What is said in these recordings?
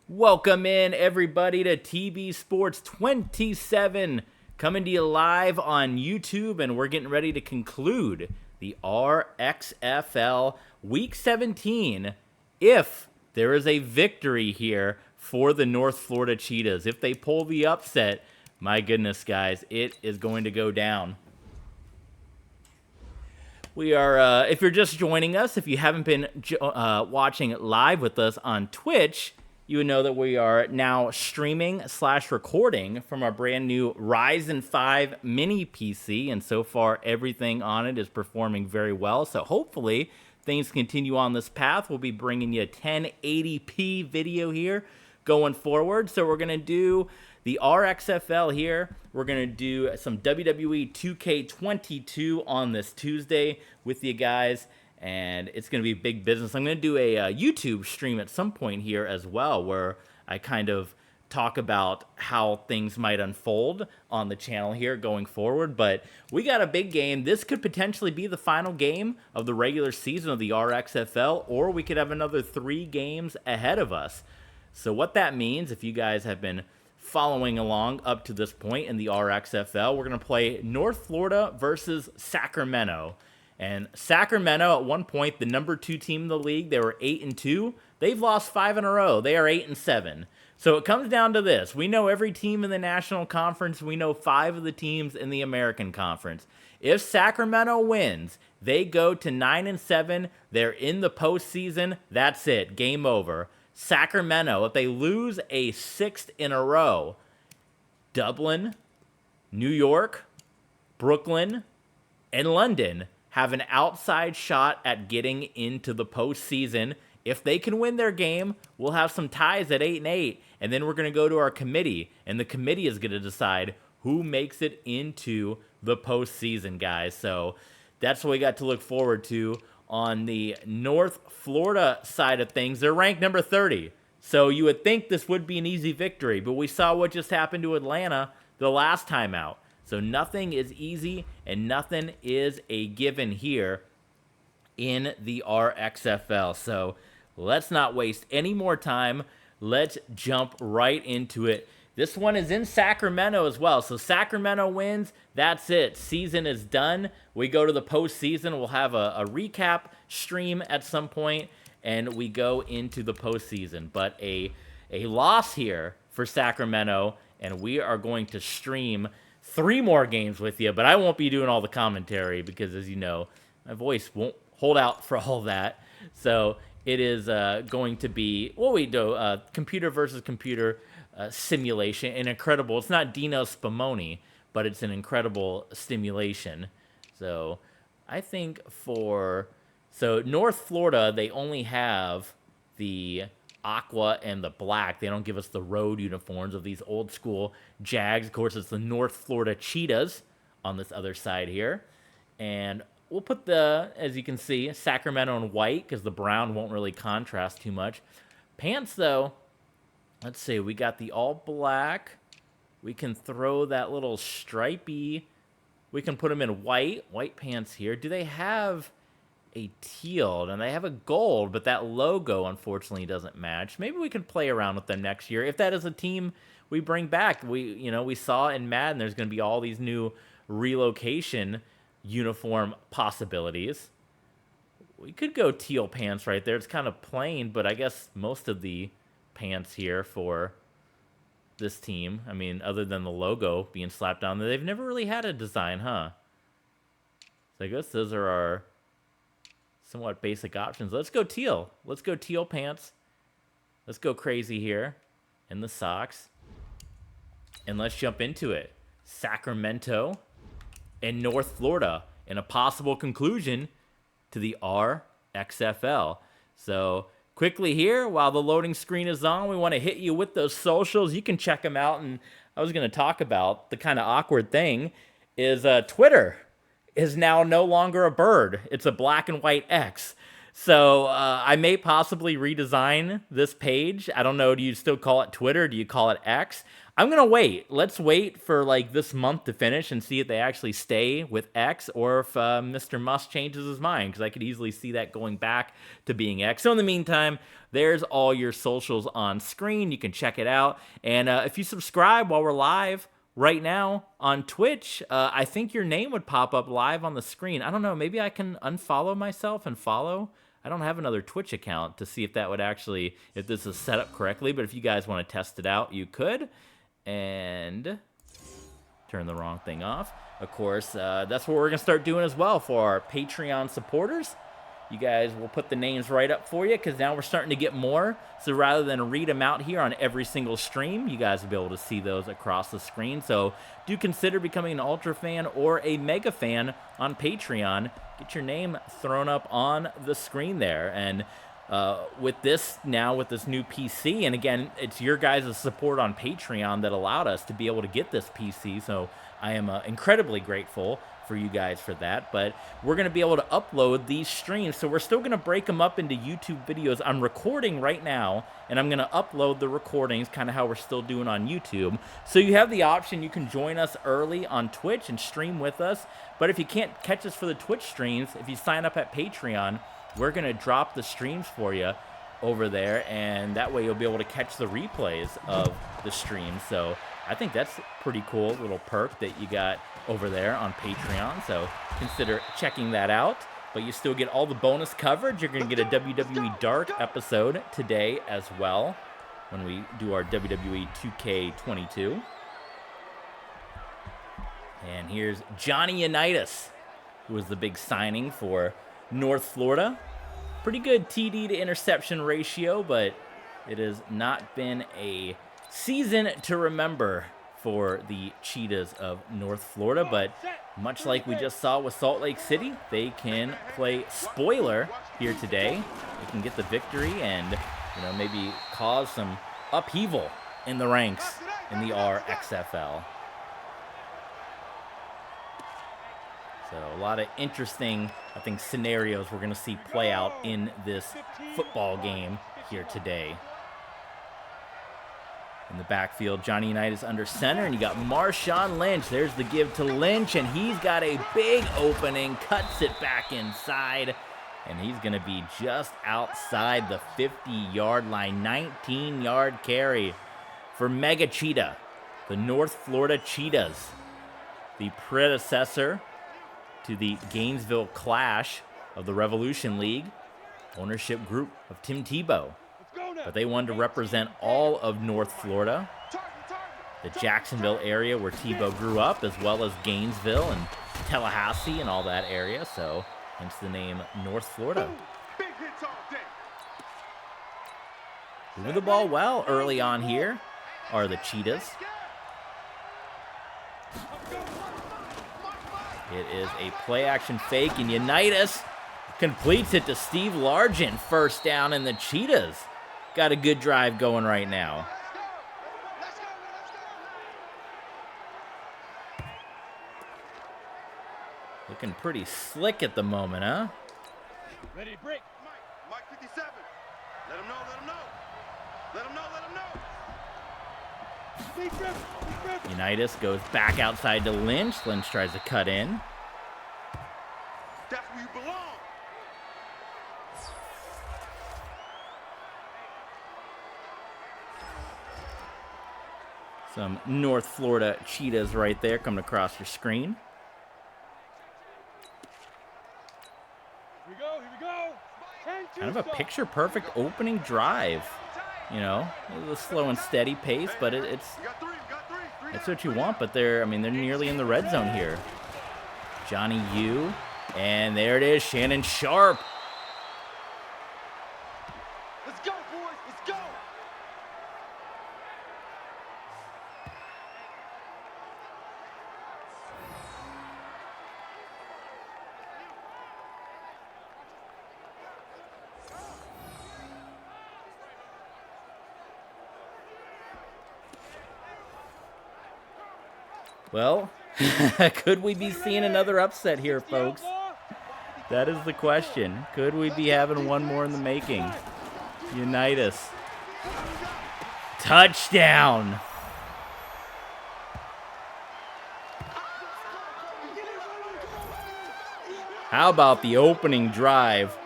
Welcome in, everybody, to TV Sports 27, coming to you live on YouTube, and we're getting ready to conclude the RXFL Week 17 if there is a victory here for the North Florida Cheetahs. If they pull the upset, my goodness, guys, it is going to go down. We are, if you're just joining us, if you haven't been watching live with us on Twitch, you would know that we are now streaming/recording from our brand new Ryzen 5 mini PC, and so far everything on it is performing very well. So hopefully things continue on this path. We'll be bringing you a 1080p video here going forward. So we're going to do the RXFL here. We're going to do some WWE 2K22 on this Tuesday with you guys, and it's going to be big business. I'm going to do a YouTube stream at some point here as well, where I kind of talk about how things might unfold on the channel here going forward. But we got a big game. This could potentially be the final game of the regular season of the RXFL, or we could have another 3 games ahead of us. So what that means, if you guys have been following along up to this point in the RXFL, we're going to play North Florida versus Sacramento. And Sacramento, at one point, the number 2 team in the league, they were 8-2. They've lost 5 in a row. They are 8-7. So it comes down to this. We know every team in the National Conference. We know 5 of the teams in the American Conference. If Sacramento wins, they go to 9-7. They're in the postseason. That's it. Game over. Sacramento, if they lose a 6th in a row, Dublin, New York, Brooklyn, and London have an outside shot at getting into the postseason. If they can win their game, we'll have some ties at 8-8, and then we're going to go to our committee, and the committee is going to decide who makes it into the postseason, guys. So that's what we got to look forward to. On the North Florida side of things, they're ranked number 30. So you would think this would be an easy victory, but we saw what just happened to Atlanta the last time out. So nothing is easy and nothing is a given here in the RXFL. So let's not waste any more time. Let's jump right into it. This one is in Sacramento as well. So Sacramento wins. That's it. Season is done. We go to the postseason. We'll have a recap stream at some point, and we go into the postseason. But a loss here for Sacramento, and we are going to stream 3 more games with you, but I won't be doing all the commentary because, as you know, my voice won't hold out for all that. So it is going to be, what we do, computer versus computer simulation. An incredible, it's not Dino Spumoni, but it's an incredible stimulation. So I think so North Florida, they only have the aqua and the black. They don't give us the road uniforms of these old school Jags. Of course, it's the North Florida Cheetahs on this other side here. And we'll put as you can see, Sacramento in white because the brown won't really contrast too much. Pants, though, let's see. We got the all black. We can throw that little stripey. We can put them in white pants here. Do they have a teal, and they have a gold, but that logo unfortunately doesn't match? Maybe we can play around with them next year if that is a team we bring back. We saw in Madden there's going to be all these new relocation uniform possibilities. We could go teal pants right there. It's kind of plain, but I guess most of the pants here for this team, I mean, other than the logo being slapped on there, they've never really had a design, huh? So I guess those are our somewhat basic options. Let's go teal. Let's go teal pants. Let's go crazy here in the socks. And let's jump into it. Sacramento and North Florida in a possible conclusion to the RXFL. So quickly here, while the loading screen is on, we want to hit you with those socials. You can check them out. And I was going to talk about the kind of awkward thing is Twitter is now no longer a bird. It's a black and white X. So I may possibly redesign this page. I don't know. Do you still call it Twitter? Do you call it X? I'm going to wait. Let's wait for like this month to finish and see if they actually stay with X or if Mr. Musk changes his mind, because I could easily see that going back to being X. So in the meantime, there's all your socials on screen. You can check it out. And if you subscribe while we're live right now on Twitch, I think your name would pop up live on the screen. I don't know. Maybe I can unfollow myself and follow. I don't have another Twitch account to see if that would actually, if this is set up correctly. But if you guys want to test it out, you could. And turn the wrong thing off. Of course, that's what we're going to start doing as well for our Patreon supporters. You guys will put the names right up for you, because now we're starting to get more. So rather than read them out here on every single stream, you guys will be able to see those across the screen. So do consider becoming an Ultra fan or a Mega fan on Patreon. Get your name thrown up on the screen there. And with this now, with this new PC, and again, it's your guys' support on Patreon that allowed us to be able to get this PC. So I am incredibly grateful for you guys for that. But we're going to be able to upload these streams, so we're still going to break them up into YouTube videos. I'm recording right now, and I'm going to upload the recordings, kind of how we're still doing on YouTube. So you have the option, you can join us early on Twitch and stream with us. But if you can't catch us for the Twitch streams, if you sign up at Patreon, we're going to drop the streams for you over there, and that way you'll be able to catch the replays of the streams. So I think that's a pretty cool little perk that you got over there on Patreon, so consider checking that out. But you still get all the bonus coverage. You're going to get a WWE Dark episode today as well when we do our WWE 2K22. And here's Johnny Unitas, who was the big signing for North Florida. Pretty good TD to interception ratio, but it has not been a season to remember for the Cheetahs of North Florida. But much like we just saw with Salt Lake City, they can play spoiler here today. They can get the victory and, you know, maybe cause some upheaval in the ranks in the RXFL. So a lot of interesting, I think, scenarios we're going to see play out in this football game here today. In the backfield, Johnny Unitas under center, and you got Marshawn Lynch. There's the give to Lynch, and he's got a big opening, cuts it back inside, and he's going to be just outside the 50-yard line. 19-yard carry for Mega Cheetah, the North Florida Cheetahs, the predecessor to the Gainesville Clash of the Revolution League, ownership group of Tim Tebow. But they wanted to represent all of North Florida, the Jacksonville area where Tebow grew up, as well as Gainesville and Tallahassee and all that area. So hence the name North Florida. Moving the ball well early on here are the Cheetahs. It is a play-action fake, and Unitas completes it to Steve Largent. First down, and the Cheetahs got a good drive going right now. Looking pretty slick at the moment, huh? Ready to break. Mike 57. Let him know, let him know. Let him know, let him know. Unitas goes back outside to Lynch. Lynch tries to cut in. That's where you belong. Some North Florida Cheetahs right there coming across your screen. Here we go, here we go. Kind of a picture-perfect opening drive. You know, a little slow and steady pace, but it's what you want. But they're nearly in the red zone here. Johnny U, and there it is, Shannon Sharp. Let's go, boys, let's go. Well, could we be seeing another upset here, folks? That is the question. Could we be having one more in the making? Unitas. Touchdown. How about the opening drive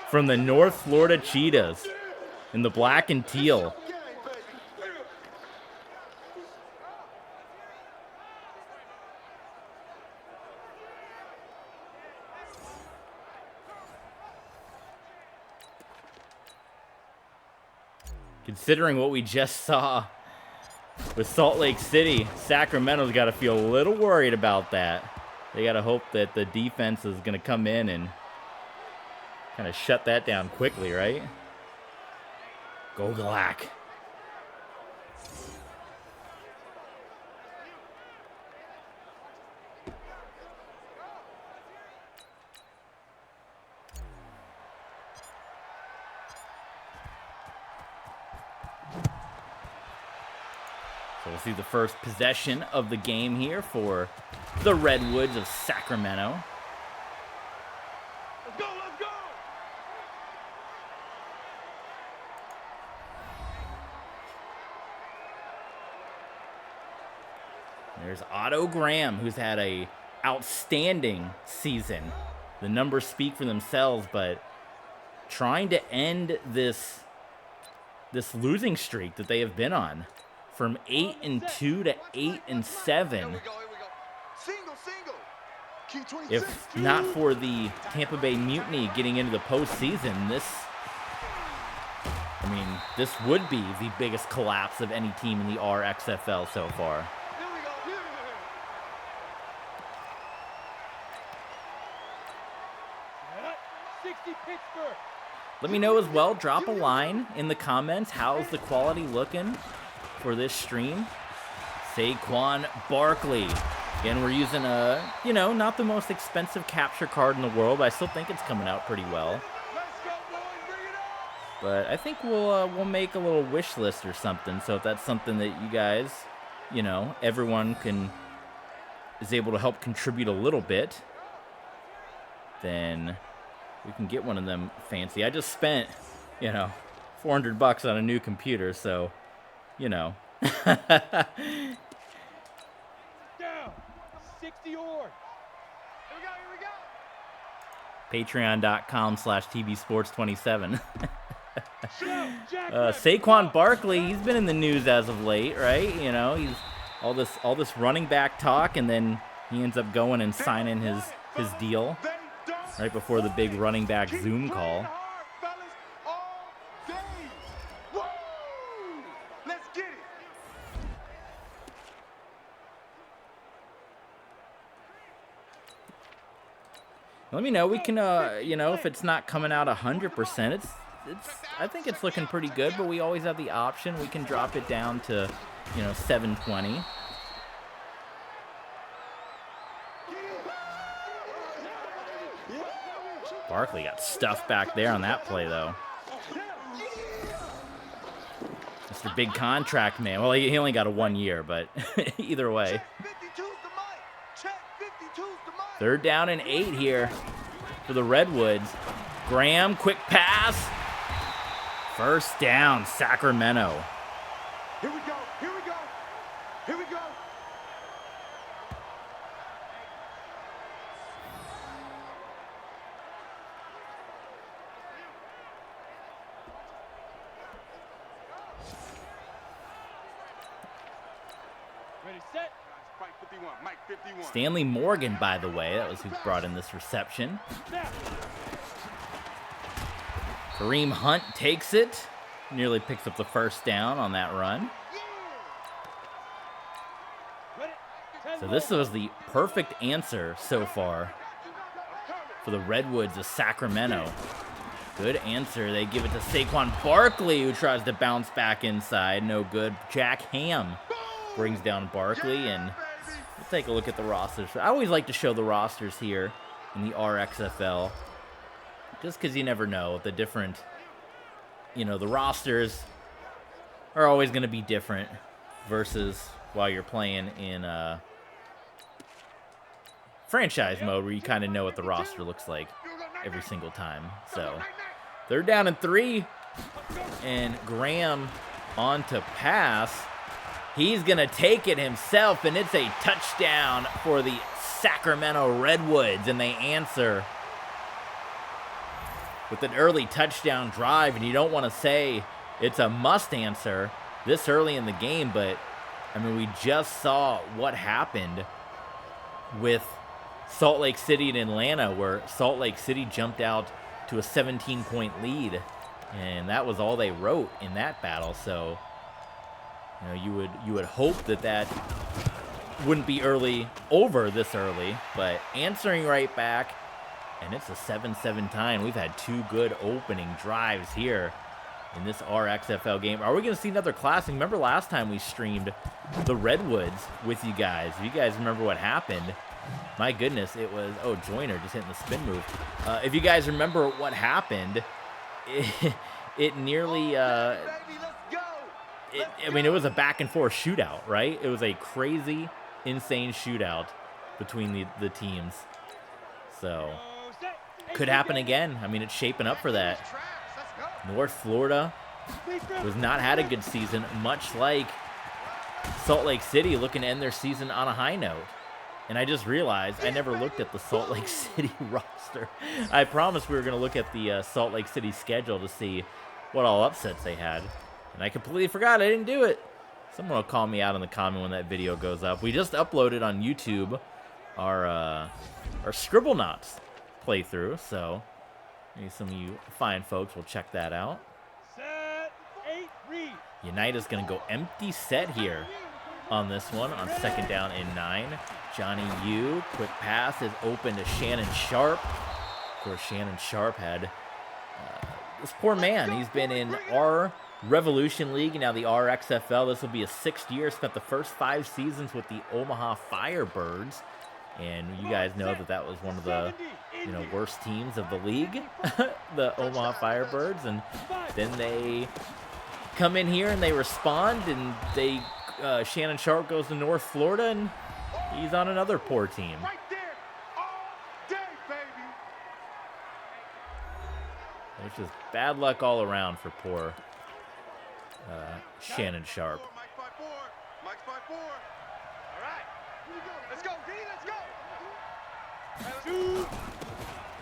from the North Florida Cheetahs in the black and teal? Considering what we just saw with Salt Lake City, Sacramento's got to feel a little worried about that. They got to hope that the defense is going to come in and kind of shut that down quickly, right? Go Glack. So we'll see the first possession of the game here for the Redwoods of Sacramento. Let's go, let's go! There's Otto Graham, who's had a outstanding season. The numbers speak for themselves, but trying to end this losing streak that they have been on. From 8-2 to 8-7. Here we go. Single. Key 26. If not for the Tampa Bay Mutiny getting into the postseason, this would be the biggest collapse of any team in the RXFL so far. Here we go. 60 Pittsburgh. Let me know as well. Drop a line in the comments. How's the quality looking for this stream? Saquon Barkley. Again, we're using not the most expensive capture card in the world, but I still think it's coming out pretty well. Let's go, boys. Bring it on. But I think we'll make a little wish list or something. So if that's something that you guys, everyone is able to help contribute a little bit, then we can get one of them fancy. I just spent, $400 on a new computer, so, Down. 60 orange. Here we go. Patreon.com/TBSports27. Saquon Barkley, he's been in the news as of late, right? He's all this running back talk, and then he ends up going and signing his deal right before the big running back Zoom call. Let's get it. Let me know. We can, if it's not coming out 100%, I think it's looking pretty good, but we always have the option. We can drop it down to, 720. Barkley got stuffed back there on that play, though. Mr. Big Contract Man. Well, he only got a 1 year, but either way. Third down and 8 here for the Redwoods. Graham, quick pass. First down, Sacramento. Here we go. Ready, set. Mike 51. Stanley Morgan, by the way, that was who brought in this reception. Kareem Hunt takes it. Nearly picks up the first down on that run. So this was the perfect answer so far for the Redwoods of Sacramento. Good answer. They give it to Saquon Barkley, who tries to bounce back inside. No good. Jack Ham brings down Barkley, and we'll take a look at the rosters. I always like to show the rosters here in the RXFL, just because you never know. The different, the rosters are always going to be different versus while you're playing in franchise mode, where you kind of know what the roster looks like. every single time. So 3rd down and 3, and Graham on to pass. He's going to take it himself, and it's a touchdown for the Sacramento Redwoods, and they answer with an early touchdown drive. And you don't want to say it's a must answer this early in the game, but I mean, we just saw what happened with Salt Lake City and Atlanta, where Salt Lake City jumped out to a 17-point lead, and that was all they wrote in that battle. So, you know, you would hope that wouldn't be over this early, but answering right back, and it's a 7-7 tie. We've had 2 good opening drives here in this RXFL game. Are we going to see another classic? Remember last time we streamed the Redwoods with you guys? If you guys remember what happened, my goodness, it was, oh, Joyner just hitting the spin move. If you guys remember what happened, it nearly, I mean, it was a back and forth shootout, right? It was a crazy, insane shootout between the teams. So, could happen again. I mean, it's shaping up for that. North Florida has not had a good season, much like Salt Lake City, looking to end their season on a high note. And I just realized I never looked at the Salt Lake City roster. I promised we were going to look at the Salt Lake City schedule to see what all upsets they had. And I completely forgot. I didn't do it. Someone will call me out in the comment when that video goes up. We just uploaded on YouTube our Scribblenauts playthrough, so maybe some of you fine folks will check that out. Set, 8, read. United's going to go empty set here on this one on 2nd down and 9. Johnny Yu, quick pass is open to Shannon Sharp. Of course, Shannon Sharp had this poor man. He's been in our Revolution League and now the RXFL. This will be his 6th year. Spent the first 5 seasons with the Omaha Firebirds. And you guys know that was one of the worst teams of the league, the Omaha Firebirds. And then they come in here and they respond, and they Shannon Sharp goes to North Florida, and he's on another poor team. Right there, all day, baby. It's just bad luck all around for poor Shannon Sharp. Mike's by 4. Mike's by 4. All right. Let's go, D. Let's go.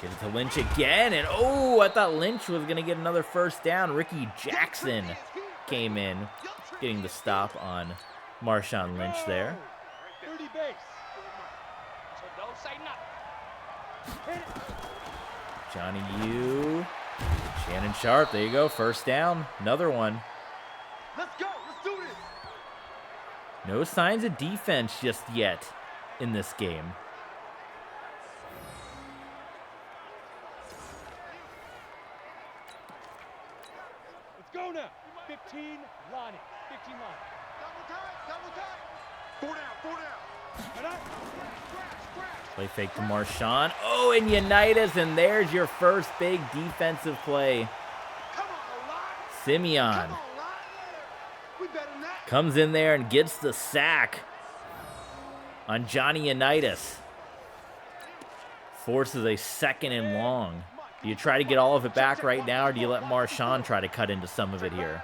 Get it to Lynch again, and oh, I thought Lynch was going to get another first down. Ricky Jackson came in, getting the stop on Marshawn Lynch there. 30 base. So don't say nothing. Johnny Yu, Shannon Sharp, there you go, first down, another one. Let's go. Let's do this. No signs of defense just yet in this game. Let's go now. 15 Lonnie. 15 Lonnie. Double time. Double time. 4 down. 4 down. All right. Play fake to Marshawn. Oh, and Unitas, and there's your first big defensive play. Come on, Lon. Simeon Come on, Lon. We better than that. comes in there and gets the sack on Johnny Unitas. Forces a 2nd and long. Do you try to get all of it back right now, or do you let Marshawn try to cut into some of it here?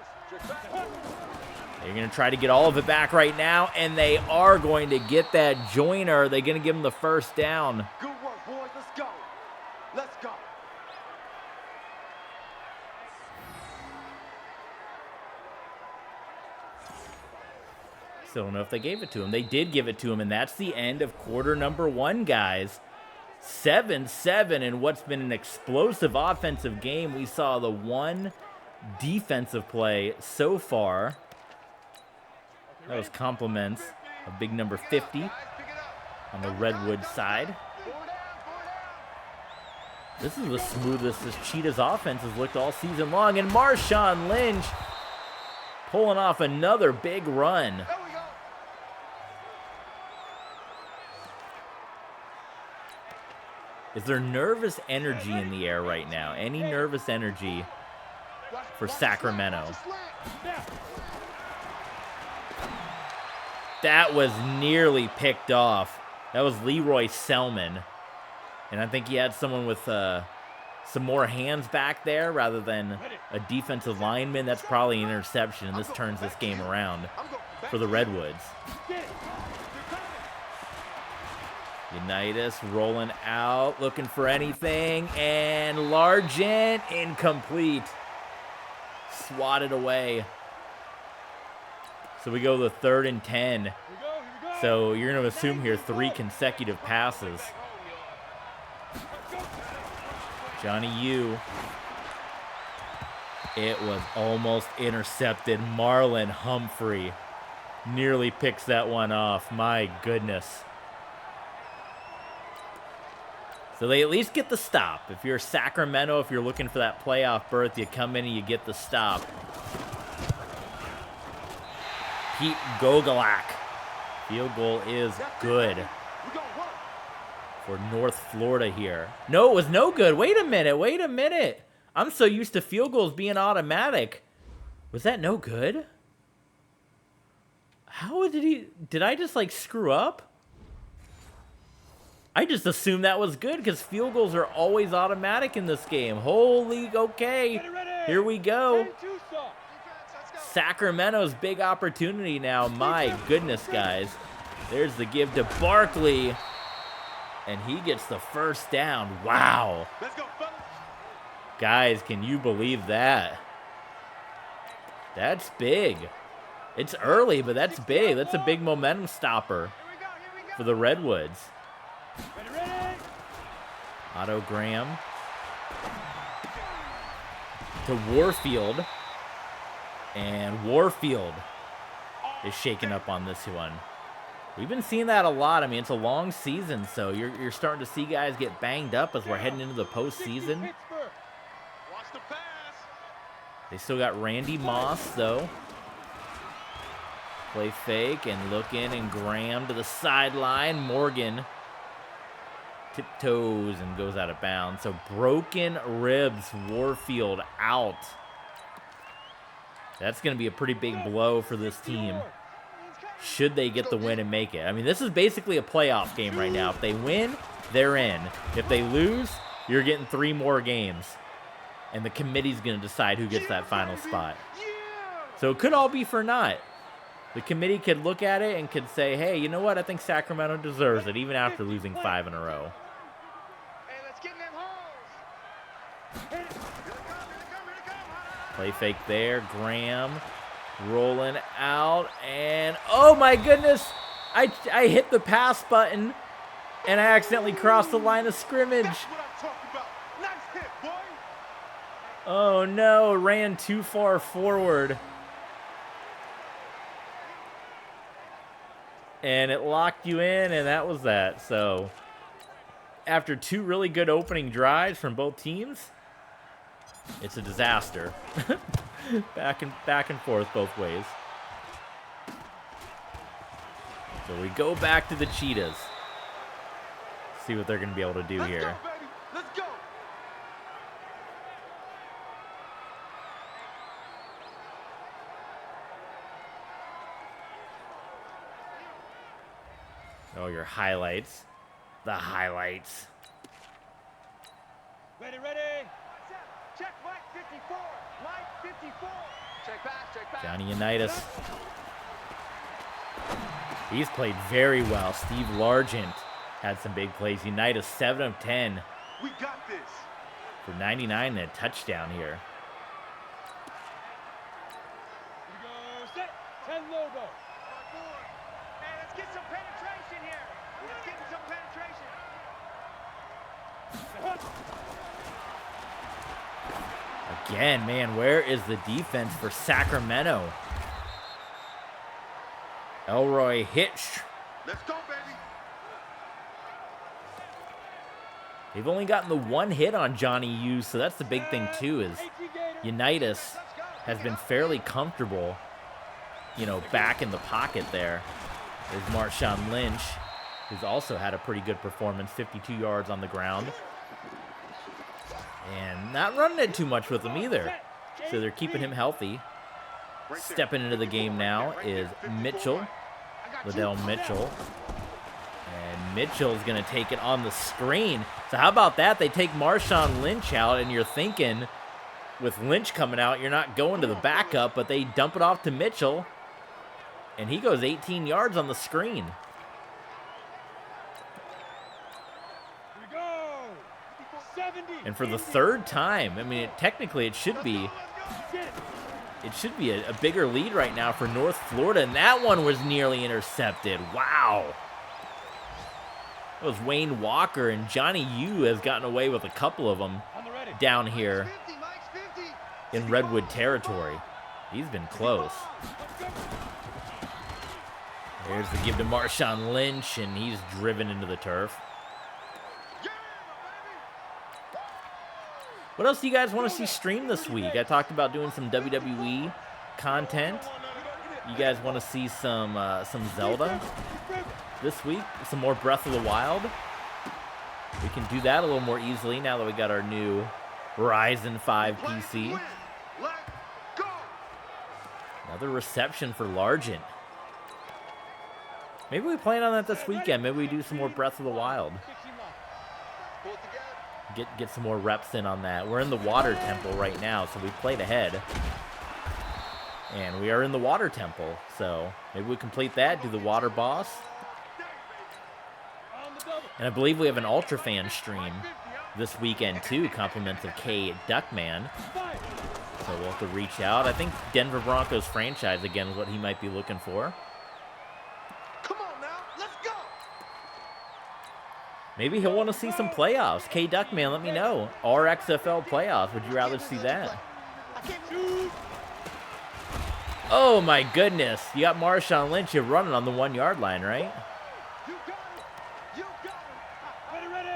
They're going to try to get all of it back right now, and they are going to get that. Joyner, they're going to give him the first down. Good work, boys. Let's go. Let's go. Still don't know if they gave it to him. They did give it to him, and that's the end of quarter number 1, guys. 7-7 in what's been an explosive offensive game. We saw the one defensive play so far. That was compliments of big number 50 on the Redwood side. This is the smoothest this Cheetah's offense has looked all season long. And Marshawn Lynch pulling off another big run. Is there nervous energy in the air right now? Any nervous energy for Sacramento? That was nearly picked off. That was Leroy Selman. And I think he had someone with some more hands back there rather than a defensive lineman, that's probably an interception, and this turns this game around for the Redwoods. Unitas rolling out, looking for anything, and Largent, incomplete. Swatted away. So we go to 3rd and 10. So you're going to assume here 3 consecutive passes. Johnny U. It was almost intercepted. Marlon Humphrey nearly picks that one off. My goodness. So they at least get the stop. If you're Sacramento, if you're looking for that playoff berth, you come in and you get the stop. Pete Gogolak. Field goal is good for North Florida here. No, it was no good. Wait a minute. I'm so used to field goals being automatic. Was that no good? How did I just like screw up? I just assumed that was good because field goals are always automatic in this game. Holy, okay. Here we go. Sacramento's big opportunity now. My goodness, guys. There's the give to Barkley. And he gets the first down. Wow. Guys, can you believe that? That's big. It's early, but that's big. That's a big momentum stopper for the Redwoods. Otto Graham to Warfield. And Warfield is shaken up on this one. We've been seeing that a lot. I mean, it's a long season, so you're starting to see guys get banged up as we're heading into the postseason. They still got Randy Moss, though. Play fake and look in, and Graham to the sideline. Morgan tiptoes and goes out of bounds. So broken ribs, Warfield out. That's going to be a pretty big blow for this team. Should they get the win and make it? I mean, this is basically a playoff game right now. If they win, they're in. If they lose, you're getting 3 more games. And the committee's going to decide who gets that final spot. So it could all be for naught. The committee could look at it and could say, hey, you know what? I think Sacramento deserves it, even after losing 5 in a row. Play fake there. Graham rolling out. And, oh my goodness. I hit the pass button, and I accidentally crossed the line of scrimmage. Oh no, ran too far forward. And it locked you in, and that was that. So, after 2 really good opening drives from both teams, it's a disaster. back and forth both ways. So we go back to the Cheetahs. See what they're going to be able to do here. Let's go. Oh, your highlights. The highlights. Ready. Check Mike 54. Mike 54. Check pass. Johnny Unitas. He's played very well. Steve Largent had some big plays. Unitas 7 of 10. We got this. For 99 and a touchdown here. Here we go. Set. 10 Lobo. Hey, let's get some penetration here. Let's get some penetration. Again, man, where is the defense for Sacramento? Elroy Hitch. Let's go, baby. They've only gotten the 1 hit on Johnny U, so that's the big thing too, is Unitas has been fairly comfortable, you know, back in the pocket there. There's Marshawn Lynch, who's also had a pretty good performance, 52 yards on the ground. And not running it too much with him either. So they're keeping him healthy. Stepping into the game now is Mitchell, Liddell Mitchell. And Mitchell's going to take it on the screen. So how about that? They take Marshawn Lynch out, and you're thinking with Lynch coming out, you're not going to the backup, but they dump it off to Mitchell, and he goes 18 yards on the screen. Here we go. 70. And for the third time, I mean, technically it should be a bigger lead right now for North Florida, and that one was nearly intercepted. Wow. That was Wayne Walker, and Johnny Yu has gotten away with a couple of them down here in Redwood territory. He's been close. There's the give to Marshawn Lynch, and he's driven into the turf. What else do you guys want to see stream this week? I talked about doing some WWE content. You guys want to see some Zelda this week? Some more Breath of the Wild? We can do that a little more easily now that we got our new Ryzen 5 PC. Another reception for Largent. Maybe we plan on that this weekend. Maybe we do some more Breath of the Wild. Get some more reps in on that. We're in the Water Temple right now, so we played ahead. And we are in the Water Temple, so maybe we complete that, do the Water Boss. And I believe we have an Ultra Fan stream this weekend too, compliments of K Duckman. So we'll have to reach out. I think Denver Broncos franchise again is what he might be looking for. Come on now, let's go. Maybe he'll want to see some playoffs. K Duckman, let me know. RXFL playoffs. Would you rather see that? Oh my goodness. You got Marshawn Lynch. You're running on the 1 yard line, right? You got it. You got it. Ready.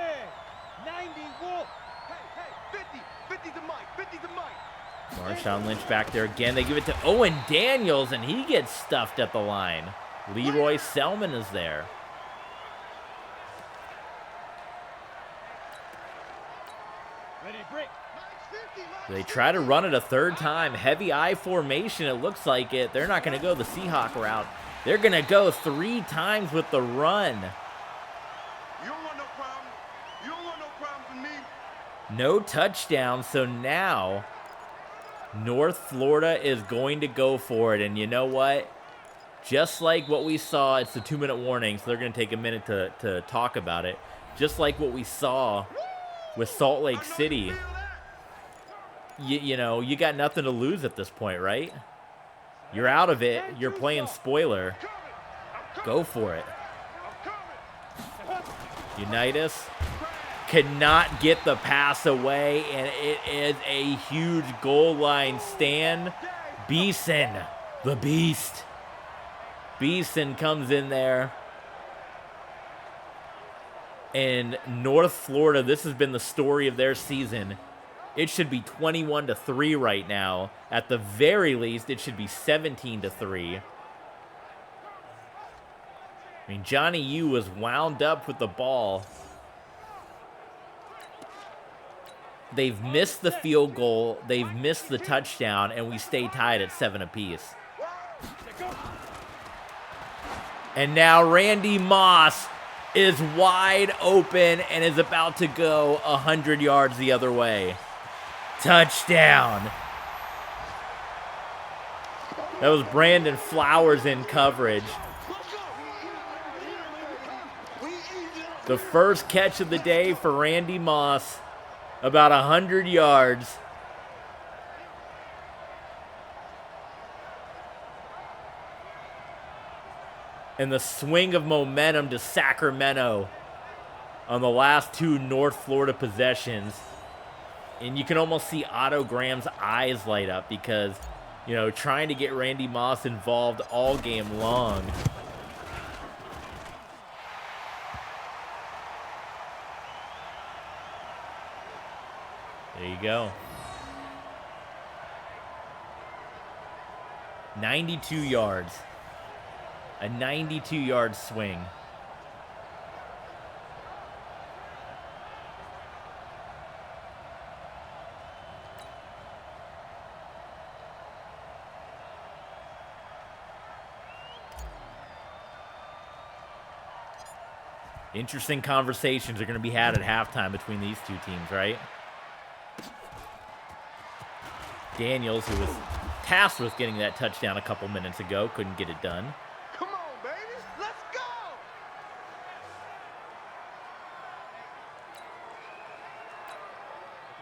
90 Wolf. Hey, 50 to Mike, 50 to Mike. Marshawn Lynch back there again. They give it to Owen Daniels, and he gets stuffed at the line. Leroy Selman is there. Ready, break. They try to run it a third time. Heavy I formation, it looks like it. They're not going to go the Seahawk route. They're going to go 3 times with the run. You don't want no problem. You don't want no problems with me. No touchdown, so now North Florida is going to go for it. And you know what? Just like what we saw, it's the 2-minute warning, so they're going to take a minute to talk about it. Just like what we saw with Salt Lake City, you know, you got nothing to lose at this point, right? You're out of it. You're playing spoiler. Go for it. Unitas cannot get the pass away, and it is a huge goal line stand. Beeson, the beast. Beeson comes in there. And North Florida, this has been the story of their season. It should be 21-3 right now. At the very least, it should be 17-3. I mean, Johnny Yu was wound up with the ball. They've missed the field goal. They've missed the touchdown, and we stay tied at 7 apiece. And now Randy Moss is wide open and is about to go 100 yards the other way. Touchdown. That was Brandon Flowers in coverage. The first catch of the day for Randy Moss. About 100 yards. And the swing of momentum to Sacramento on the last 2 North Florida possessions. And you can almost see Otto Graham's eyes light up because, you know, trying to get Randy Moss involved all game long. There you go. 92 yards. A 92-yard swing. Interesting conversations are going to be had at halftime between these two teams, right? Daniels, who was tasked with getting that touchdown a couple minutes ago, couldn't get it done. Come on, baby. Let's go.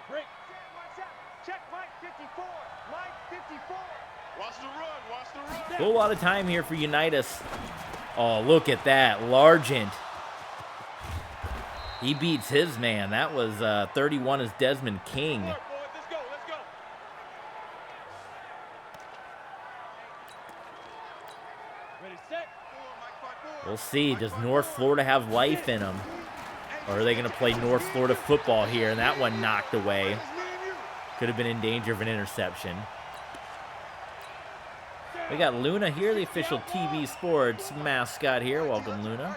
Break. Check Mike 54. Mike 54. Watch the run. Watch the run. A whole lot of time here for Unitas. Oh, look at that. Largent. He beats his man. That was 31 is Desmond King. Let's go. Let's go. Ready, set. We'll see. Does North Florida have life in them? Or are they going to play North Florida football here? And that one knocked away. Could have been in danger of an interception. We got Luna here, the official TV Sports mascot here. Welcome, Luna.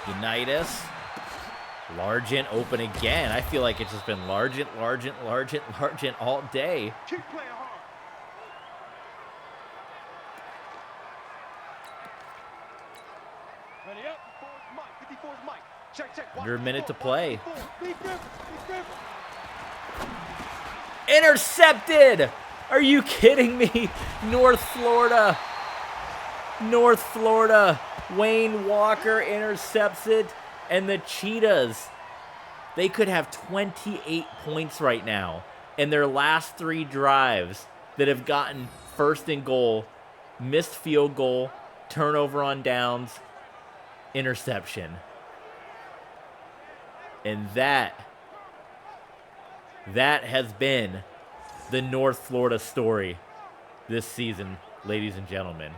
Unitas. Largent open again. I feel like it's just been Largent all day. Keep playing hard. Ready up. 54's Mike. 54's Mike. Check. Under a minute to play. Be careful. Be careful. Intercepted! Are you kidding me? North Florida. Wayne Walker intercepts it. And the Cheetahs, they could have 28 points right now in their last 3 drives that have gotten first and goal, missed field goal, turnover on downs, interception. And that has been the North Florida story this season, ladies and gentlemen.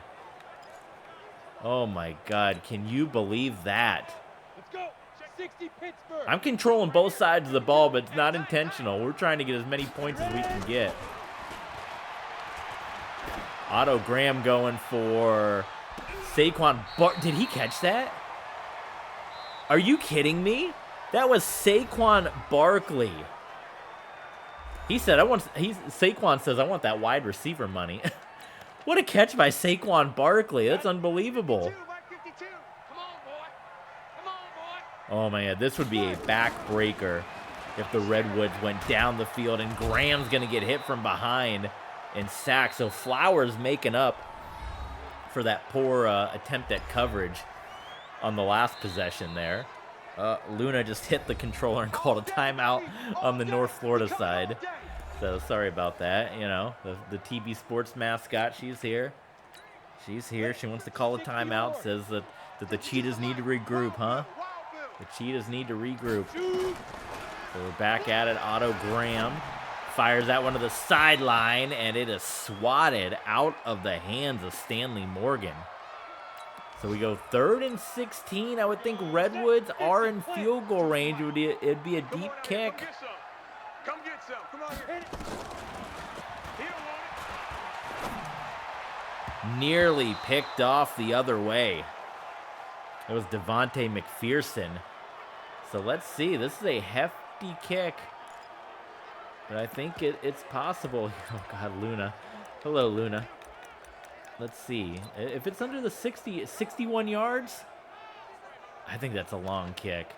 Oh my God, can you believe that? Let's go. 60 Pittsburgh. I'm controlling both sides of the ball, but it's not intentional. We're trying to get as many points as we can get. Otto Graham going for Saquon Did he catch that? Are you kidding me? That was Saquon Barkley. He said, Saquon says, I want that wide receiver money. What a catch by Saquon Barkley. That's unbelievable. Oh, man, this would be a backbreaker if the Redwoods went down the field, and Graham's going to get hit from behind and sacked. So Flowers making up for that poor attempt at coverage on the last possession there. Luna just hit the controller and called a timeout on the North Florida side. So sorry about that. You know, the TV Sports mascot, she's here. She's here. She wants to call a timeout. Says that the Cheetahs need to regroup, huh? The Cheetahs need to regroup. So we're back at it. Otto Graham fires that one to the sideline, and it is swatted out of the hands of Stanley Morgan. So we go 3rd and 16. I would think Redwoods are in field goal range. It'd be a deep kick. Come get some. Come on here. Nearly picked off the other way. It was Devontae McPherson. So let's see. This is a hefty kick. But I think it's possible. Oh, God, Luna. Hello, Luna. Let's see. If it's under the 61 yards, I think that's a long kick.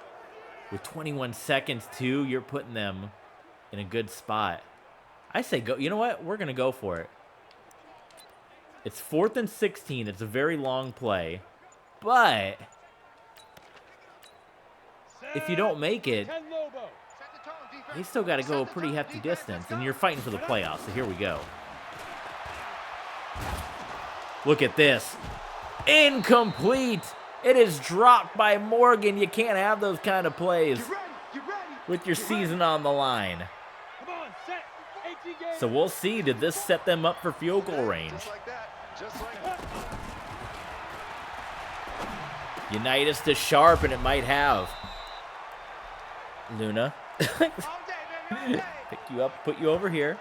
With 21 seconds, too, you're putting them in a good spot. I say go. You know what? We're going to go for it. It's 4th and 16. It's a very long play. But if you don't make it, you still got to go a pretty hefty distance. And you're fighting for the playoffs. So here we go. Look at this. Incomplete. It is dropped by Morgan. You can't have those kind of plays with your season on the line. So we'll see. Did this set them up for field goal range? Unitas to Sharp, and it might have. Luna. Pick you up, put you over here.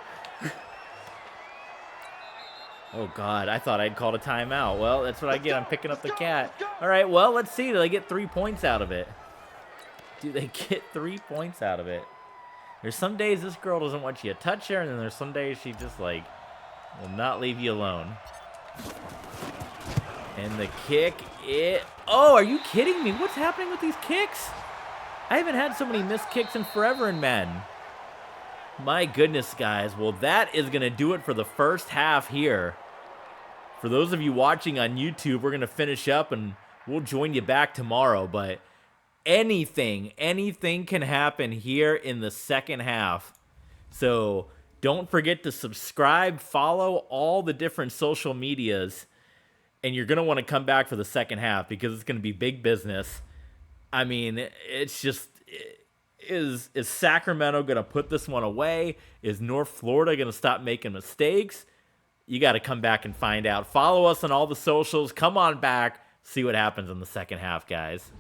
Oh, God, I thought I'd called a timeout. Well, that's what I get. I'm picking up the cat. All right, well, let's see. Do they get 3 points out of it? Do they get 3 points out of it? There's some days this girl doesn't want you to touch her, and then there's some days she just, like, will not leave you alone. And the kick, oh, are you kidding me? What's happening with these kicks? I haven't had so many missed kicks in forever in Madden. My goodness, guys. Well, that is going to do it for the first half here. For those of you watching on YouTube, we're going to finish up and we'll join you back tomorrow. But anything can happen here in the second half. So don't forget to subscribe, follow all the different social medias. And you're going to want to come back for the second half because it's going to be big business. I mean, it's just, is Sacramento going to put this one away? Is North Florida going to stop making mistakes? You got to come back and find out. Follow us on all the socials. Come on back. See what happens in the second half, guys.